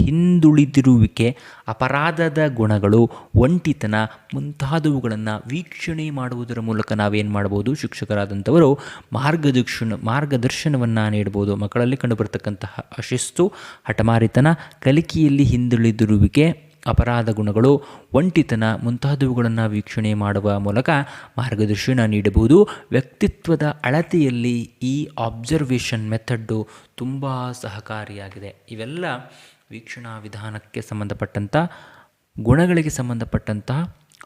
ಹಿಂದುಳಿದಿರುವಿಕೆ, ಅಪರಾಧದ ಗುಣಗಳು, ಒಂಟಿತನ ಮುಂತಾದವುಗಳನ್ನು ವೀಕ್ಷಣೆ ಮಾಡುವುದರ ಮೂಲಕ ನಾವೇನು ಮಾಡ್ಬೋದು, ಶಿಕ್ಷಕರಾದಂಥವರು ಮಾರ್ಗದರ್ಶನವನ್ನು ನೀಡ್ಬೋದು. ಮಕ್ಕಳಲ್ಲಿ ಕಂಡುಬರ್ತಕ್ಕಂತಹ ಅಶಿಸ್ತು, ಹಠಮಾರಿತನ, ಕಲಿಕೆಯಲ್ಲಿ ಹಿಂದುಳಿದಿರುವಿಕೆ, ಅಪರಾಧ ಗುಣಗಳು, ಒಂಟಿತನ ಮುಂತಾದವುಗಳನ್ನು ವೀಕ್ಷಣೆ ಮಾಡುವ ಮೂಲಕ ಮಾರ್ಗದರ್ಶನ ನೀಡಬಹುದು. ವ್ಯಕ್ತಿತ್ವದ ಅಳತೆಯಲ್ಲಿ ಈ ಅಬ್ಸರ್ವೇಷನ್ ಮೆಥಡ್ಡು ತುಂಬ ಸಹಕಾರಿಯಾಗಿದೆ. ಇವೆಲ್ಲ ವೀಕ್ಷಣಾ ವಿಧಾನಕ್ಕೆ ಸಂಬಂಧಪಟ್ಟಂಥ ಗುಣಗಳಿಗೆ ಸಂಬಂಧಪಟ್ಟಂತಹ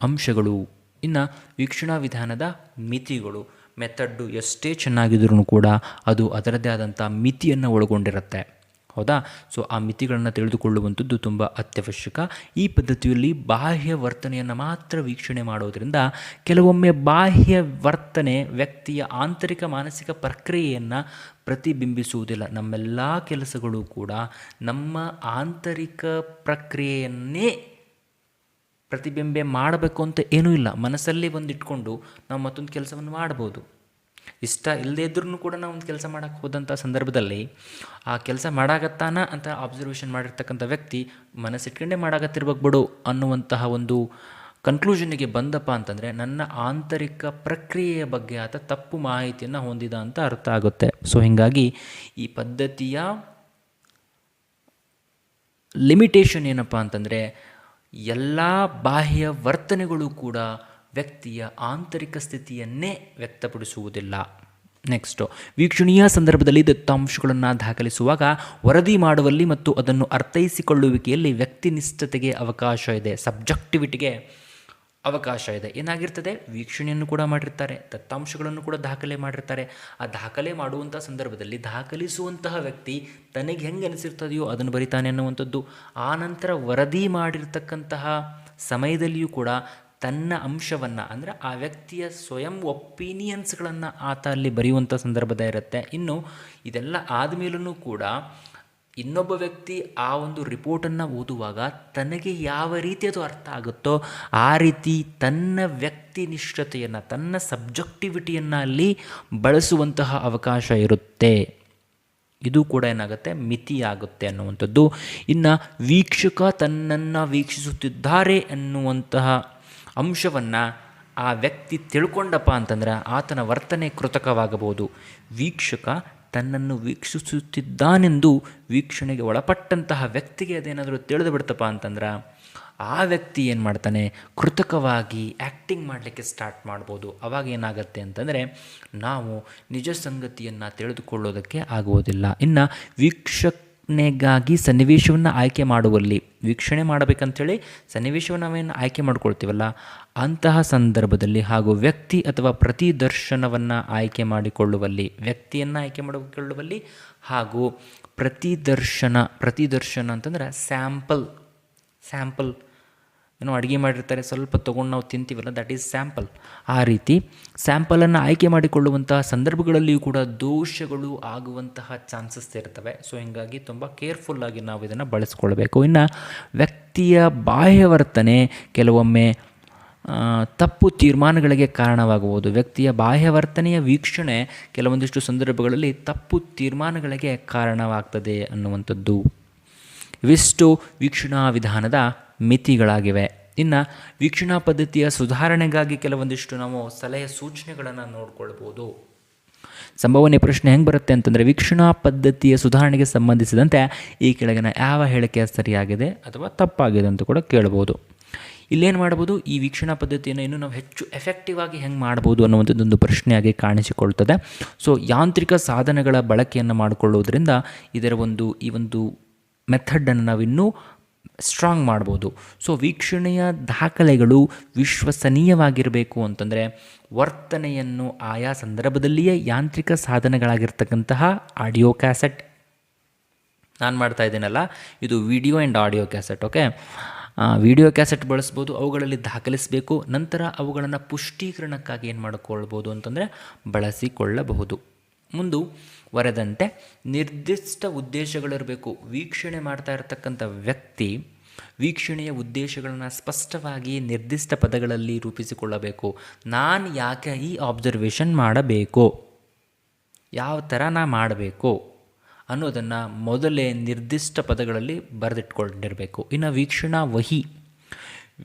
ಅಂಶಗಳು. ಇನ್ನು ವೀಕ್ಷಣಾ ವಿಧಾನದ ಮಿತಿಗಳು. ಮೆಥಡ್ಡು ಎಷ್ಟೇ ಚೆನ್ನಾಗಿದ್ರೂ ಕೂಡ ಅದು ಅದರದ್ದೇ ಆದಂಥ ಮಿತಿಯನ್ನು ಒಳಗೊಂಡಿರುತ್ತೆ. ಹೌದಾ? ಸೊ ಆ ಮಿತಿಗಳನ್ನು ತಿಳಿದುಕೊಳ್ಳುವಂಥದ್ದು ತುಂಬ ಅತ್ಯವಶ್ಯಕ. ಈ ಪದ್ಧತಿಯಲ್ಲಿ ಬಾಹ್ಯ ವರ್ತನೆಯನ್ನು ಮಾತ್ರ ವೀಕ್ಷಣೆ ಮಾಡೋದರಿಂದ ಕೆಲವೊಮ್ಮೆ ಬಾಹ್ಯ ವರ್ತನೆ ವ್ಯಕ್ತಿಯ ಆಂತರಿಕ ಮಾನಸಿಕ ಪ್ರಕ್ರಿಯೆಯನ್ನು ಪ್ರತಿಬಿಂಬಿಸುವುದಿಲ್ಲ. ನಮ್ಮೆಲ್ಲ ಕೆಲಸಗಳು ಕೂಡ ನಮ್ಮ ಆಂತರಿಕ ಪ್ರಕ್ರಿಯೆಯನ್ನೇ ಪ್ರತಿಬಿಂಬೆ ಮಾಡಬೇಕು ಅಂತ ಏನೂ ಇಲ್ಲ. ಮನಸ್ಸಲ್ಲಿ ಒಂದಿಟ್ಕೊಂಡು ನಾವು ಮತ್ತೊಂದು ಕೆಲಸವನ್ನು ಮಾಡ್ಬೋದು. ಇಷ್ಟ ಇಲ್ಲದೇ ಇದ್ರೂ ಕೂಡ ನಾವು ಒಂದು ಕೆಲಸ ಮಾಡೋಕ್ಕೆ ಹೋದಂಥ ಸಂದರ್ಭದಲ್ಲಿ ಆ ಕೆಲಸ ಮಾಡಾಕತ್ತಾನ ಅಂತ ಅಬ್ಸರ್ವೇಷನ್ ಮಾಡಿರ್ತಕ್ಕಂಥ ವ್ಯಕ್ತಿ ಮನಸ್ಸಿಟ್ಕೊಂಡೇ ಮಾಡಾಕತ್ತಿರ್ಬೇಕು ಬಿಡು ಅನ್ನುವಂತಹ ಒಂದು ಕನ್ಕ್ಲೂಷನ್ನಿಗೆ ಬಂದಪ್ಪ ಅಂತಂದರೆ ನನ್ನ ಆಂತರಿಕ ಪ್ರಕ್ರಿಯೆಯ ಬಗ್ಗೆ ಆತ ತಪ್ಪು ಮಾಹಿತಿಯನ್ನು ಹೊಂದಿದ ಅಂತ ಅರ್ಥ ಆಗುತ್ತೆ. ಸೊ ಹೀಗಾಗಿ ಈ ಪದ್ಧತಿಯ ಲಿಮಿಟೇಷನ್ ಏನಪ್ಪ ಅಂತಂದರೆ ಎಲ್ಲ ಬಾಹ್ಯ ವರ್ತನೆಗಳು ಕೂಡ ವ್ಯಕ್ತಿಯ ಆಂತರಿಕ ಸ್ಥಿತಿಯನ್ನೇ ವ್ಯಕ್ತಪಡಿಸುವುದಿಲ್ಲ. ನೆಕ್ಸ್ಟು, ವೀಕ್ಷಣೀಯ ಸಂದರ್ಭದಲ್ಲಿ ದತ್ತಾಂಶಗಳನ್ನು ದಾಖಲಿಸುವಾಗ ವರದಿ ಮಾಡುವಲ್ಲಿ ಮತ್ತು ಅದನ್ನು ಅರ್ಥೈಸಿಕೊಳ್ಳುವಿಕೆಯಲ್ಲಿ ವ್ಯಕ್ತಿನಿಷ್ಠತೆಗೆ ಅವಕಾಶ ಇದೆ, ಸಬ್ಜೆಕ್ಟಿವಿಟಿಗೆ ಅವಕಾಶ ಇದೆ. ಏನಾಗಿರ್ತದೆ, ವೀಕ್ಷಣೆಯನ್ನು ಕೂಡ ಮಾಡಿರ್ತಾರೆ, ದತ್ತಾಂಶಗಳನ್ನು ಕೂಡ ದಾಖಲೆ ಮಾಡಿರ್ತಾರೆ. ಆ ದಾಖಲೆ ಮಾಡುವಂಥ ಸಂದರ್ಭದಲ್ಲಿ ದಾಖಲಿಸುವಂತಹ ವ್ಯಕ್ತಿ ತನಗೆ ಹೆಂಗೆ ಅನಿಸಿರ್ತದೆಯೋ ಅದನ್ನು ಬರಿತಾನೆ ಅನ್ನುವಂಥದ್ದು. ಆನಂತರ ವರದಿ ಮಾಡಿರ್ತಕ್ಕಂತಹ ಸಮಯದಲ್ಲಿಯೂ ಕೂಡ ತನ್ನ ಅಂಶವನ್ನು ಅಂದರೆ ಆ ವ್ಯಕ್ತಿಯ ಸ್ವಯಂ ಒಪಿನಿಯನ್ಸ್ಗಳನ್ನು ಆತ ಅಲ್ಲಿ ಬರೆಯುವಂಥ ಸಂದರ್ಭದ ಇರುತ್ತೆ. ಇನ್ನು ಇದೆಲ್ಲ ಆದಮೇಲೂ ಕೂಡ ಇನ್ನೊಬ್ಬ ವ್ಯಕ್ತಿ ಆ ಒಂದು ರಿಪೋರ್ಟನ್ನು ಓದುವಾಗ ತನಗೆ ಯಾವ ರೀತಿ ಅದು ಅರ್ಥ ಆಗುತ್ತೋ ಆ ರೀತಿ ತನ್ನ ವ್ಯಕ್ತಿನಿಷ್ಠತೆಯನ್ನು, ತನ್ನ ಸಬ್ಜೆಕ್ಟಿವಿಟಿಯನ್ನು ಅಲ್ಲಿ ಬಳಸುವಂತಹ ಅವಕಾಶ ಇರುತ್ತೆ. ಇದು ಕೂಡ ಏನಾಗುತ್ತೆ, ಮಿತಿಯಾಗುತ್ತೆ ಅನ್ನುವಂಥದ್ದು. ಇನ್ನು ವೀಕ್ಷಕ ತನ್ನನ್ನು ವೀಕ್ಷಿಸುತ್ತಿದ್ದಾರೆ ಎನ್ನುವಂತಹ ಅಂಶವನ್ನು ಆ ವ್ಯಕ್ತಿ ತಿಳ್ಕೊಂಡಪ್ಪ ಅಂತಂದರೆ ಆತನ ವರ್ತನೆ ಕೃತಕವಾಗಬಹುದು. ವೀಕ್ಷಕ ತನ್ನನ್ನು ವೀಕ್ಷಿಸುತ್ತಿದ್ದಾನೆಂದು ವೀಕ್ಷಣೆಗೆ ಒಳಪಟ್ಟಂತಹ ವ್ಯಕ್ತಿಗೆ ಅದೇನಾದರೂ ತಿಳಿದು ಬಿಡ್ತಪ್ಪ ಅಂತಂದ್ರೆ ಆ ವ್ಯಕ್ತಿ ಏನು ಮಾಡ್ತಾನೆ, ಕೃತಕವಾಗಿ ಆ್ಯಕ್ಟಿಂಗ್ ಮಾಡಲಿಕ್ಕೆ ಸ್ಟಾರ್ಟ್ ಮಾಡ್ಬೋದು. ಅವಾಗ ಏನಾಗುತ್ತೆ ಅಂತಂದರೆ ನಾವು ನಿಜ ಸಂಗತಿಯನ್ನು ತಿಳಿದುಕೊಳ್ಳೋದಕ್ಕೆ ಆಗುವುದಿಲ್ಲ. ಇನ್ನು ವೀಕ್ಷಣೆಗಾಗಿ ಸನ್ನಿವೇಶವನ್ನು ಆಯ್ಕೆ ಮಾಡುವಲ್ಲಿ, ವೀಕ್ಷಣೆ ಮಾಡಬೇಕಂಥೇಳಿ ಸನ್ನಿವೇಶವನ್ನು ನಾವೇನು ಆಯ್ಕೆ ಮಾಡ್ಕೊಳ್ತೀವಲ್ಲ ಅಂತಹ ಸಂದರ್ಭದಲ್ಲಿ ಹಾಗೂ ವ್ಯಕ್ತಿ ಅಥವಾ ಪ್ರತಿದರ್ಶನವನ್ನು ಆಯ್ಕೆ ಮಾಡಿಕೊಳ್ಳುವಲ್ಲಿ, ವ್ಯಕ್ತಿಯನ್ನು ಆಯ್ಕೆ ಮಾಡಿಕೊಳ್ಳುವಲ್ಲಿ ಹಾಗೂ ಪ್ರತಿದರ್ಶನ ಅಂತಂದ್ರೆ ಸ್ಯಾಂಪಲ್ ಏನೋ ಅಡುಗೆ ಮಾಡಿರ್ತಾರೆ, ಸ್ವಲ್ಪ ತೊಗೊಂಡು ನಾವು ತಿಂತೀವಲ್ಲ, ದಟ್ ಈಸ್ ಸ್ಯಾಂಪಲ್. ಆ ರೀತಿ ಸ್ಯಾಂಪಲನ್ನು ಆಯ್ಕೆ ಮಾಡಿಕೊಳ್ಳುವಂತಹ ಸಂದರ್ಭಗಳಲ್ಲಿಯೂ ಕೂಡ ದೋಷಗಳು ಆಗುವಂತಹ ಚಾನ್ಸಸ್ ಇರ್ತವೆ. ಸೊ ಹೀಗಾಗಿ ತುಂಬ ಕೇರ್ಫುಲ್ಲಾಗಿ ನಾವು ಇದನ್ನು ಬಳಸ್ಕೊಳ್ಬೇಕು. ಇನ್ನು ವ್ಯಕ್ತಿಯ ಬಾಹ್ಯವರ್ತನೆ ಕೆಲವೊಮ್ಮೆ ತಪ್ಪು ತೀರ್ಮಾನಗಳಿಗೆ ಕಾರಣವಾಗಬಹುದು. ವ್ಯಕ್ತಿಯ ಬಾಹ್ಯವರ್ತನೆಯ ವೀಕ್ಷಣೆ ಕೆಲವೊಂದಿಷ್ಟು ಸಂದರ್ಭಗಳಲ್ಲಿ ತಪ್ಪು ತೀರ್ಮಾನಗಳಿಗೆ ಕಾರಣವಾಗ್ತದೆ ಅನ್ನುವಂಥದ್ದು. ಇವಿಷ್ಟು ವೀಕ್ಷಣಾ ವಿಧಾನದ ಮಿತಿಗಳಾಗಿವೆ. ಇನ್ನು ವೀಕ್ಷಣಾ ಪದ್ಧತಿಯ ಸುಧಾರಣೆಗಾಗಿ ಕೆಲವೊಂದಿಷ್ಟು ನಾವು ಸಲಹೆ ಸೂಚನೆಗಳನ್ನು ನೋಡ್ಕೊಳ್ಬೋದು. ಸಂಭವನೀಯ ಪ್ರಶ್ನೆ ಹೆಂಗೆ ಬರುತ್ತೆ ಅಂತಂದರೆ, ವೀಕ್ಷಣಾ ಪದ್ಧತಿಯ ಸುಧಾರಣೆಗೆ ಸಂಬಂಧಿಸಿದಂತೆ ಈ ಕೆಳಗಿನ ಯಾವ ಹೇಳಿಕೆ ಸರಿಯಾಗಿದೆ ಅಥವಾ ತಪ್ಪಾಗಿದೆ ಅಂತ ಕೂಡ ಕೇಳ್ಬೋದು. ಇಲ್ಲೇನು ಮಾಡ್ಬೋದು, ಈ ವೀಕ್ಷಣಾ ಪದ್ಧತಿಯನ್ನು ಇನ್ನೂ ನಾವು ಹೆಚ್ಚು ಎಫೆಕ್ಟಿವ್ ಆಗಿ ಹೆಂಗೆ ಮಾಡ್ಬೋದು ಅನ್ನುವಂಥದ್ದೊಂದು ಪ್ರಶ್ನೆಯಾಗಿ ಕಾಣಿಸಿಕೊಳ್ತದೆ. ಸೊ ಯಾಂತ್ರಿಕ ಸಾಧನಗಳ ಬಳಕೆಯನ್ನು ಮಾಡಿಕೊಳ್ಳುವುದರಿಂದ ಈ ಒಂದು ಮೆಥಡನ್ನು ನಾವಿನ್ನೂ ಸ್ಟ್ರಾಂಗ್ ಮಾಡ್ಬೋದು. ಸೊ ವೀಕ್ಷಣೆಯ ದಾಖಲೆಗಳು ವಿಶ್ವಸನೀಯವಾಗಿರಬೇಕು ಅಂತಂದರೆ ವರ್ತನೆಯನ್ನು ಆಯಾ ಸಂದರ್ಭದಲ್ಲಿಯೇ ಯಾಂತ್ರಿಕ ಸಾಧನಗಳಾಗಿರ್ತಕ್ಕಂತಹ ಆಡಿಯೋ ಕ್ಯಾಸೆಟ್, ನಾನು ಮಾಡ್ತಾ ಇದ್ದೀನಲ್ಲ ಇದು video and audio cassette, okay, video cassette ಬಳಸ್ಬೋದು, ಅವುಗಳಲ್ಲಿ ದಾಖಲಿಸಬೇಕು. ನಂತರ ಅವುಗಳನ್ನು ಪುಷ್ಟೀಕರಣಕ್ಕಾಗಿ ಏನು ಮಾಡಿಕೊಳ್ಬೋದು ಅಂತಂದರೆ ಬಳಸಿಕೊಳ್ಳಬಹುದು. ಮುಂದುವರೆದಂತೆ ನಿರ್ದಿಷ್ಟ ಉದ್ದೇಶಗಳಿರಬೇಕು. ವೀಕ್ಷಣೆ ಮಾಡ್ತಾ ಇರತಕ್ಕಂಥ ವ್ಯಕ್ತಿ ವೀಕ್ಷಣೆಯ ಉದ್ದೇಶಗಳನ್ನು ಸ್ಪಷ್ಟವಾಗಿ ನಿರ್ದಿಷ್ಟ ಪದಗಳಲ್ಲಿ ರೂಪಿಸಿಕೊಳ್ಳಬೇಕು. ನಾನು ಯಾಕೆ ಈ ಅಬ್ಸರ್ವೇಷನ್ ಮಾಡಬೇಕು, ಯಾವ ಥರ ನಾ ಮಾಡಬೇಕು ಅನ್ನೋದನ್ನು ಮೊದಲೇ ನಿರ್ದಿಷ್ಟ ಪದಗಳಲ್ಲಿ ಬರೆದಿಟ್ಕೊಂಡಿರಬೇಕು. ಇನ್ನು ವೀಕ್ಷಣಾ ವಹಿ,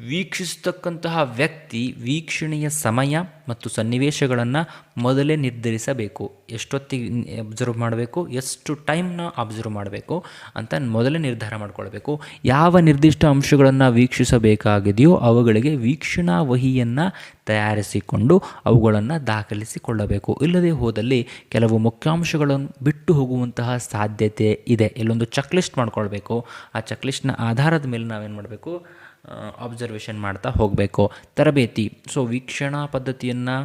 ವೀಕ್ಷಿಸತಕ್ಕಂತಹ ವ್ಯಕ್ತಿ ವೀಕ್ಷಣೆಯ ಸಮಯ ಮತ್ತು ಸನ್ನಿವೇಶಗಳನ್ನು ಮೊದಲೇ ನಿರ್ಧರಿಸಬೇಕು. ಎಷ್ಟೊತ್ತಿಗೆ ಅಬ್ಸರ್ವ್ ಮಾಡಬೇಕು, ಎಷ್ಟು ಟೈಮ್ನ ಅಬ್ಸರ್ವ್ ಮಾಡಬೇಕು ಅಂತ ಮೊದಲೇ ನಿರ್ಧಾರ ಮಾಡಿಕೊಳ್ಬೇಕು. ಯಾವ ನಿರ್ದಿಷ್ಟ ಅಂಶಗಳನ್ನು ವೀಕ್ಷಿಸಬೇಕಾಗಿದೆಯೋ ಅವುಗಳಿಗೆ ವೀಕ್ಷಣಾ ವಹಿಯನ್ನು ತಯಾರಿಸಿಕೊಂಡು ಅವುಗಳನ್ನು ದಾಖಲಿಸಿಕೊಳ್ಳಬೇಕು. ಇಲ್ಲದೆ ಹೋದಲ್ಲಿ ಕೆಲವು ಮುಖ್ಯಾಂಶಗಳನ್ನು ಬಿಟ್ಟು ಹೋಗುವಂತಹ ಸಾಧ್ಯತೆ ಇದೆ. ಇಲ್ಲೊಂದು ಚೆಕ್ ಲಿಸ್ಟ್ ಮಾಡ್ಕೊಳ್ಬೇಕು. ಆ ಚೆಕ್ ಲಿಸ್ಟ್ನ ಆಧಾರದ ಮೇಲೆ ನಾವೇನು ಮಾಡಬೇಕು, ಅಬ್ಸರ್ವೇಷನ್ ಮಾಡ್ತಾ ಹೋಗಬೇಕು. ತರಬೇತಿ, ಸೊ ವೀಕ್ಷಣಾ ಪದ್ಧತಿಯನ್ನು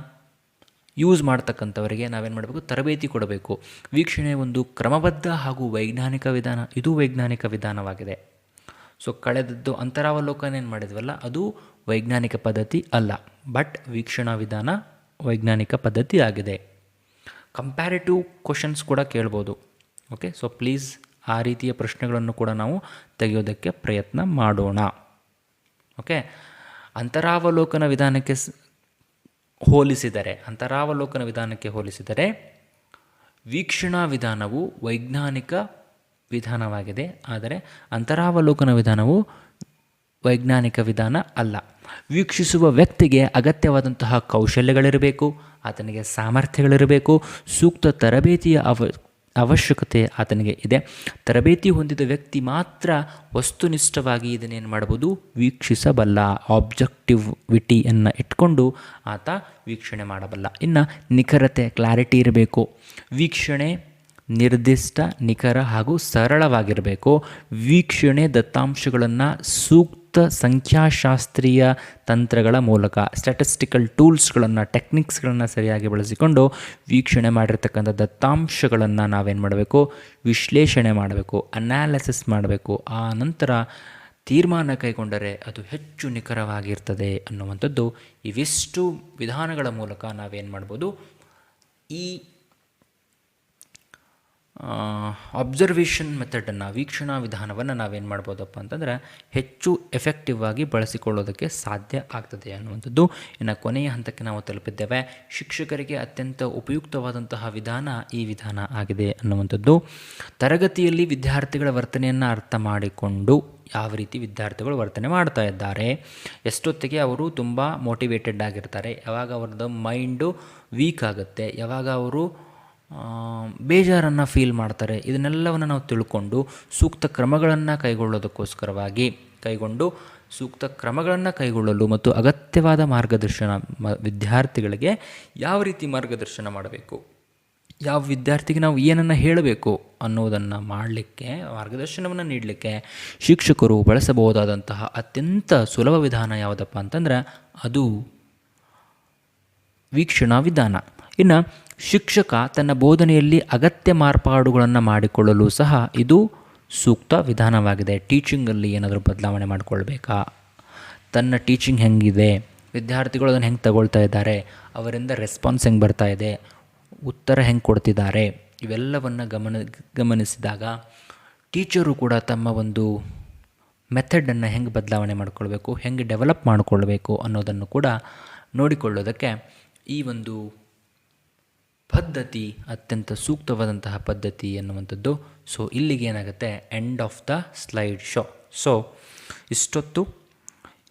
ಯೂಸ್ ಮಾಡ್ತಕ್ಕಂಥವರಿಗೆ ನಾವೇನು ಮಾಡಬೇಕು, ತರಬೇತಿ ಕೊಡಬೇಕು. ವೀಕ್ಷಣೆ ಒಂದು ಕ್ರಮಬದ್ಧ ಹಾಗೂ ವೈಜ್ಞಾನಿಕ ವಿಧಾನ, ಇದು ವೈಜ್ಞಾನಿಕ ವಿಧಾನವಾಗಿದೆ. ಸೊ ಕಳೆದದ್ದು ಅಂತರಾವಲೋಕನ ಏನು ಮಾಡಿದ್ವಲ್ಲ, ಅದು ವೈಜ್ಞಾನಿಕ ಪದ್ಧತಿ ಅಲ್ಲ, ಬಟ್ ವೀಕ್ಷಣಾ ವಿಧಾನ ವೈಜ್ಞಾನಿಕ ಪದ್ಧತಿ ಆಗಿದೆ. ಕಂಪ್ಯಾರಿಟಿವ್ ಕ್ವಶನ್ಸ್ ಕೂಡ ಕೇಳ್ಬೋದು. ಓಕೆ, ಸೊ ಪ್ಲೀಸ್ ಆ ರೀತಿಯ ಪ್ರಶ್ನೆಗಳನ್ನು ಕೂಡ ನಾವು ತೆಗೆಯೋದಕ್ಕೆ ಪ್ರಯತ್ನ ಮಾಡೋಣ. ಓಕೆ, ಅಂತರಾವಲೋಕನ ವಿಧಾನಕ್ಕೆ ಹೋಲಿಸಿದರೆ ವೀಕ್ಷಣಾ ವಿಧಾನವು ವೈಜ್ಞಾನಿಕ ವಿಧಾನವಾಗಿದೆ. ಆದರೆ ಅಂತರಾವಲೋಕನ ವಿಧಾನವು ವೈಜ್ಞಾನಿಕ ವಿಧಾನ ಅಲ್ಲ. ವೀಕ್ಷಿಸುವ ವ್ಯಕ್ತಿಗೆ ಅಗತ್ಯವಾದಂತಹ ಕೌಶಲ್ಯಗಳಿರಬೇಕು, ಆತನಿಗೆ ಸಾಮರ್ಥ್ಯಗಳಿರಬೇಕು, ಸೂಕ್ತ ತರಬೇತಿಯ ಅವಶ್ಯಕತೆ ಆತನಿಗೆ ಇದೆ. ತರಬೇತಿ ಹೊಂದಿದ ವ್ಯಕ್ತಿ ಮಾತ್ರ ವಸ್ತುನಿಷ್ಠವಾಗಿ ಇದನ್ನೇನು ಮಾಡಬಹುದು, ವೀಕ್ಷಿಸಬಲ್ಲ. ಆಬ್ಜೆಕ್ಟಿವಿಟಿಯನ್ನು ಇಟ್ಕೊಂಡು ಆತ ವೀಕ್ಷಣೆ ಮಾಡಬಲ್ಲ. ಇನ್ನು ನಿಖರತೆ, ಕ್ಲಾರಿಟಿ ಇರಬೇಕು. ವೀಕ್ಷಣೆ ನಿರ್ದಿಷ್ಟ, ನಿಖರ ಹಾಗೂ ಸರಳವಾಗಿರಬೇಕು. ವೀಕ್ಷಣೆ ದತ್ತಾಂಶಗಳನ್ನು ಸೂಕ್ತ ಸಂಖ್ಯಾಶಾಸ್ತ್ರೀಯ ತಂತ್ರಗಳ ಮೂಲಕ, ಸ್ಟ್ಯಾಟಿಸ್ಟಿಕಲ್ ಟೂಲ್ಸ್ಗಳನ್ನು, ಟೆಕ್ನಿಕ್ಸ್ಗಳನ್ನು ಸರಿಯಾಗಿ ಬಳಸಿಕೊಂಡು ವೀಕ್ಷಣೆ ಮಾಡಿರ್ತಕ್ಕಂಥ ದತ್ತಾಂಶಗಳನ್ನು ನಾವೇನು ಮಾಡಬೇಕು, ವಿಶ್ಲೇಷಣೆ ಮಾಡಬೇಕು, ಅನಾಲಿಸಿಸ್ ಮಾಡಬೇಕು. ಆ ನಂತರ ತೀರ್ಮಾನ ಕೈಗೊಂಡರೆ ಅದು ಹೆಚ್ಚು ನಿಖರವಾಗಿರ್ತದೆ ಅನ್ನುವಂಥದ್ದು ಇವಿಷ್ಟು ವಿಧಾನಗಳ ಮೂಲಕ ನಾವೇನು ಮಾಡ್ಬೋದು, ಈ ಅಬ್ಸರ್ವೇಷನ್ ಮೆಥಡನ್ನು, ವೀಕ್ಷಣಾ ವಿಧಾನವನ್ನು ನಾವೇನು ಮಾಡ್ಬೋದಪ್ಪ ಅಂತಂದರೆ ಹೆಚ್ಚು ಎಫೆಕ್ಟಿವ್ ಆಗಿ ಬಳಸಿಕೊಳ್ಳೋದಕ್ಕೆ ಸಾಧ್ಯ ಆಗ್ತದೆ ಅನ್ನುವಂಥದ್ದು. ಇನ್ನು ಕೊನೆಯ ಹಂತಕ್ಕೆ ನಾವು ತಲುಪಿದ್ದೇವೆ. ಶಿಕ್ಷಕರಿಗೆ ಅತ್ಯಂತ ಉಪಯುಕ್ತವಾದಂತಹ ವಿಧಾನ ಈ ವಿಧಾನ ಆಗಿದೆ ಅನ್ನುವಂಥದ್ದು. ತರಗತಿಯಲ್ಲಿ ವಿದ್ಯಾರ್ಥಿಗಳ ವರ್ತನೆಯನ್ನು ಅರ್ಥ ಮಾಡಿಕೊಂಡು ಯಾವ ರೀತಿ ವಿದ್ಯಾರ್ಥಿಗಳು ವರ್ತನೆ ಮಾಡ್ತಾ ಇದ್ದಾರೆ, ಎಷ್ಟೊತ್ತಿಗೆ ಅವರು ತುಂಬ ಮೋಟಿವೇಟೆಡ್ ಆಗಿರ್ತಾರೆ, ಯಾವಾಗ ಅವ್ರದ್ದು ಮೈಂಡು ವೀಕ್ ಆಗುತ್ತೆ, ಯಾವಾಗ ಅವರು ಬೇಜಾರನ್ನು ಫೀಲ್ ಮಾಡ್ತಾರೆ, ಇದನ್ನೆಲ್ಲವನ್ನು ನಾವು ತಿಳ್ಕೊಂಡು ಸೂಕ್ತ ಕ್ರಮಗಳನ್ನು ಕೈಗೊಳ್ಳಲು ಮತ್ತು ಅಗತ್ಯವಾದ ಮಾರ್ಗದರ್ಶನ ವಿದ್ಯಾರ್ಥಿಗಳಿಗೆ ಯಾವ ರೀತಿ ಮಾರ್ಗದರ್ಶನ ಮಾಡಬೇಕು, ಯಾವ ವಿದ್ಯಾರ್ಥಿಗೆ ನಾವು ಏನನ್ನು ಹೇಳಬೇಕು ಅನ್ನೋದನ್ನು ಮಾಡಲಿಕ್ಕೆ, ಮಾರ್ಗದರ್ಶನವನ್ನು ನೀಡಲಿಕ್ಕೆ ಶಿಕ್ಷಕರು ಬಳಸಬಹುದಾದಂತಹ ಅತ್ಯಂತ ಸುಲಭ ವಿಧಾನ ಯಾವುದಪ್ಪ ಅಂತಂದ್ರೆ ಅದು ವೀಕ್ಷಣಾ ವಿಧಾನ. ಇನ್ನು ಶಿಕ್ಷಕ ತನ್ನ ಬೋಧನೆಯಲ್ಲಿ ಅಗತ್ಯ ಮಾರ್ಪಾಡುಗಳನ್ನು ಮಾಡಿಕೊಳ್ಳಲು ಸಹ ಇದು ಸೂಕ್ತ ವಿಧಾನವಾಗಿದೆ. ಟೀಚಿಂಗಲ್ಲಿ ಏನಾದರೂ ಬದಲಾವಣೆ ಮಾಡಿಕೊಳ್ಬೇಕಾ, ತನ್ನ ಟೀಚಿಂಗ್ ಹೆಂಗಿದೆ, ವಿದ್ಯಾರ್ಥಿಗಳು ಅದನ್ನು ಹೆಂಗೆ ತಗೊಳ್ತಾ ಇದ್ದಾರೆ, ಅವರಿಂದ ರೆಸ್ಪಾನ್ಸ್ ಹೆಂಗೆ ಬರ್ತಾ ಇದೆ, ಉತ್ತರ ಹೆಂಗೆ ಕೊಡ್ತಿದ್ದಾರೆ, ಇವೆಲ್ಲವನ್ನು ಗಮನಿಸಿದಾಗ ಟೀಚರು ಕೂಡ ತಮ್ಮ ಒಂದು ಮೆಥಡನ್ನು ಹೆಂಗೆ ಬದಲಾವಣೆ ಮಾಡಿಕೊಳ್ಬೇಕು, ಹೆಂಗೆ ಡೆವಲಪ್ ಮಾಡಿಕೊಳ್ಬೇಕು ಅನ್ನೋದನ್ನು ಕೂಡ ನೋಡಿಕೊಳ್ಳೋದಕ್ಕೆ ಈ ಒಂದು ಪದ್ಧತಿ ಅತ್ಯಂತ ಸೂಕ್ತವಾದಂತಹ ಪದ್ಧತಿ ಎನ್ನುವಂಥದ್ದು. ಸೊ ಇಲ್ಲಿಗೆ ಏನಾಗುತ್ತೆ, end of the slide show. So ಇಷ್ಟೊತ್ತು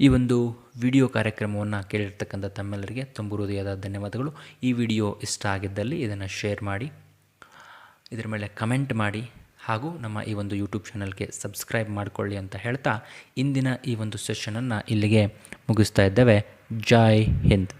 ಈ ಒಂದು ವಿಡಿಯೋ ಕಾರ್ಯಕ್ರಮವನ್ನು ಕೇಳಿರ್ತಕ್ಕಂಥ ತಮ್ಮೆಲ್ಲರಿಗೆ ತುಂಬ ಹೃದಯದ ಧನ್ಯವಾದಗಳು. ಈ ವಿಡಿಯೋ ಇಷ್ಟ ಆಗಿದ್ದಲ್ಲಿ ಇದನ್ನು ಶೇರ್ ಮಾಡಿ, ಇದರ ಮೇಲೆ ಕಮೆಂಟ್ ಮಾಡಿ, ಹಾಗೂ ನಮ್ಮ ಈ ಒಂದು ಯೂಟ್ಯೂಬ್ ಚಾನಲ್ಗೆ ಸಬ್ಸ್ಕ್ರೈಬ್ ಮಾಡಿಕೊಳ್ಳಿ ಅಂತ ಹೇಳ್ತಾ ಇಂದಿನ ಈ ಒಂದು ಸೆಷನನ್ನು ಇಲ್ಲಿಗೆ ಮುಗಿಸ್ತಾ ಇದ್ದೇವೆ. ಜೈ ಹಿಂದ್.